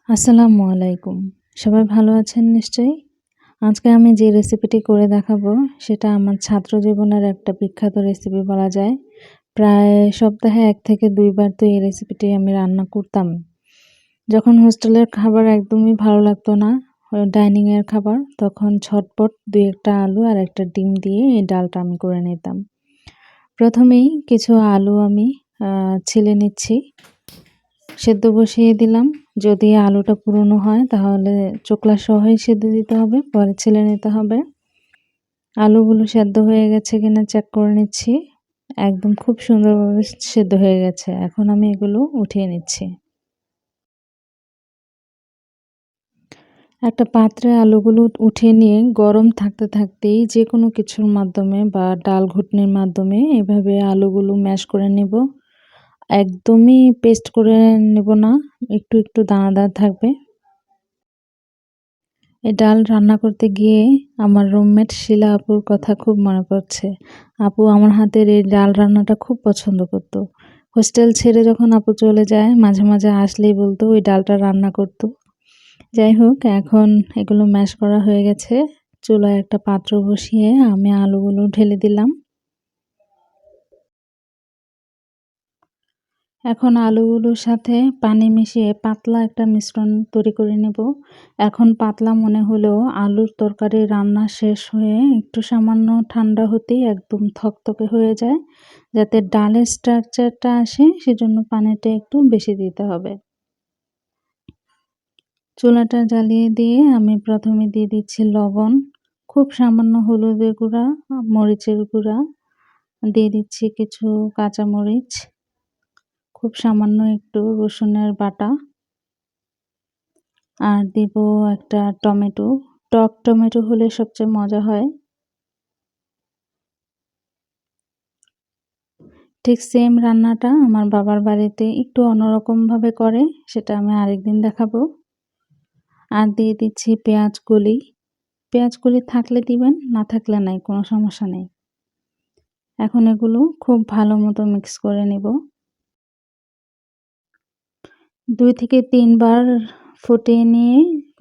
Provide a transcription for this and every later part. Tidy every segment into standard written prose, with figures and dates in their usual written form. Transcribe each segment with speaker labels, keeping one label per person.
Speaker 1: আসসালামু আলাইকুম। সবাই ভালো আছেন নিশ্চয়ই? আজকে আমি যে রেসিপিটি করে দেখাবো সেটা আমার ছাত্র জীবনের একটা বিখ্যাত রেসিপি বলা যায়। প্রায় সপ্তাহে ১ থেকে ২ বার তো এই রেসিপিটি আমি রান্না করতাম। যখন হোস্টেলের খাবার একদমই ভালো লাগতো না, ডাইনিং এর খাবার, তখন ঝটপট ২-১ টা আলু আর ১ টা ডিম দিয়ে এই ডালটা আমি করে নিতাম। প্রথমেই কিছু আলু আমি ছিলে নিচ্ছি। সেদ্ধ বসিয়ে দিলাম। যদি আলুটা পুরনো হয় তাহলে চোকলা সহই সেদ্ধ দিতে হবে, পরে ছিলে নিতে হবে। আলুগুলো সেদ্ধ হয়ে গেছে কিনা চেক করে নিচ্ছি। একদম খুব সুন্দরভাবে সেদ্ধ হয়ে গেছে। এখন আমি এগুলো উঠিয়ে নিচ্ছি। একটা পাত্রে আলুগুলো উঠিয়ে নিয়ে গরম থাকতে থাকতেই যেকোনো কিছুর মাধ্যমে বা ডাল ঘুটনির মাধ্যমে এভাবে আলুগুলো ম্যাশ করে নেব। একদমই পেস্ট করে নেব না, একটু দানাদার থাকবে। এই ডাল রান্না করতে গিয়ে আমার রুমমেট শিলা আপুর কথা খুব মনে পড়ছে। আপু আমার হাতের এই ডাল রান্নাটা খুব পছন্দ করত। হোস্টেল ছেড়ে যখন আপু চলে যায় মাঝে মাঝে আসলেই বলতো ওই ডালটা রান্না করত। যাই হোক, এখন এগুলো ম্যাশ করা হয়ে গেছে। চুলায় একটা পাত্র বসিয়ে আমি আলুগুলো ঢেলে দিলাম। এখন আলুগুলোর সাথে পানি মিশিয়ে পাতলা একটা মিশ্রণ তৈরি করে নেব। এখন পাতলা মনে হলেও আলুর তরকারি রান্না শেষ হয়ে একটু সামান্য ঠান্ডা হতেই একদম থকথকে হয়ে যায়। যাতে ডালের স্ট্রাকচারটা আসে সেজন্য পানিটা একটু বেশি দিতে হবে। চুলাটা জ্বালিয়ে দিয়ে আমি প্রথমে দিয়ে দিচ্ছি লবণ, খুব সামান্য হলুদের গুঁড়া, মরিচের গুঁড়া, দিয়ে দিচ্ছি কিছু কাঁচামরিচ, খুব সামান্য একটু রসুনের বাটা, আর দিব একটা টমেটো। টক টমেটো হলে সবচেয়ে মজা হয়। ঠিক সেম রান্নাটা আমার বাবার বাড়িতে একটু অন্যরকমভাবে করে, সেটা আমি আরেকদিন দেখাবো। আর দিয়ে দিচ্ছি পেঁয়াজ কলি। পেঁয়াজ কলি থাকলে দিবেন, না থাকলে নাই, কোনো সমস্যা নেই। এখন এগুলো খুব ভালো মতো মিক্স করে নেব। ২ থেকে ৩ বার ফুটিয়ে নিয়ে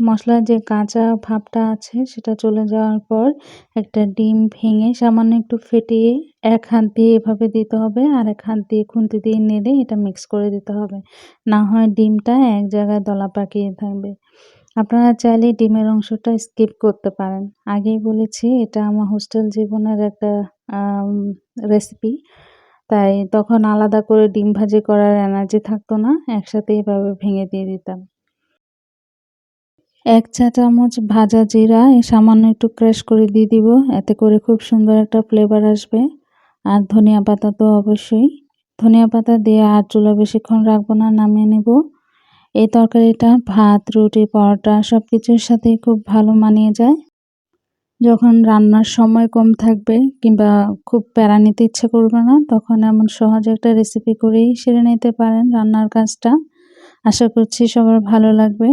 Speaker 1: মসলার যে কাঁচা ভাবটা আছে সেটা চলে যাওয়ার পর একটা ডিম ভেঙে সামান্য একটু ফেটিয়ে এক হাত দিয়ে এভাবে দিতে হবে, আর এক হাত দিয়ে খুন্তি দিয়ে নেড়ে এটা মিক্স করে দিতে হবে। না হয় ডিমটা এক জায়গায় দলা পাকিয়ে থাকবে। আপনারা চাইলে ডিমের অংশটা স্কিপ করতে পারেন। আগেই বলেছি এটা আমার হোস্টেল জীবনের একটা আম রেসিপি। তাই তখন আলাদা করে ডিম ভাজি করার এনার্জি থাকতো না। একসাথে এভাবে ভেঙে দিয়ে দিতাম। ১ চা চামচ ভাজা জিরা সামান্য একটু ক্রাশ করে দিয়ে দিব। এতে করে খুব সুন্দর একটা ফ্লেভার আসবে। আর ধনিয়া পাতা তো অবশ্যই। ধনিয়া পাতা দিয়ে আর চুলা বেশিক্ষণ রাখবো না, নামিয়ে নেব। এই তরকারিটা ভাত, রুটি, পরোটা সবকিছুর সাথেই খুব ভালো মানিয়ে যায়। যখন রান্নার সময় কম থাকবে কিংবা খুব প্যারা নিতে ইচ্ছে করবে না, তখন এমন সহজ একটা রেসিপি করেই সেরে নিতে পারেন রান্নার কাজটা। আশা করছি সবার ভালো লাগবে।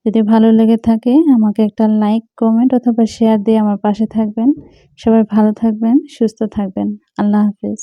Speaker 1: যদি ভালো লেগে থাকে আমাকে একটা লাইক, কমেন্ট অথবা শেয়ার দিয়ে আমার পাশে থাকবেন। সবাই ভালো থাকবেন, সুস্থ থাকবেন। আল্লাহ হাফেজ।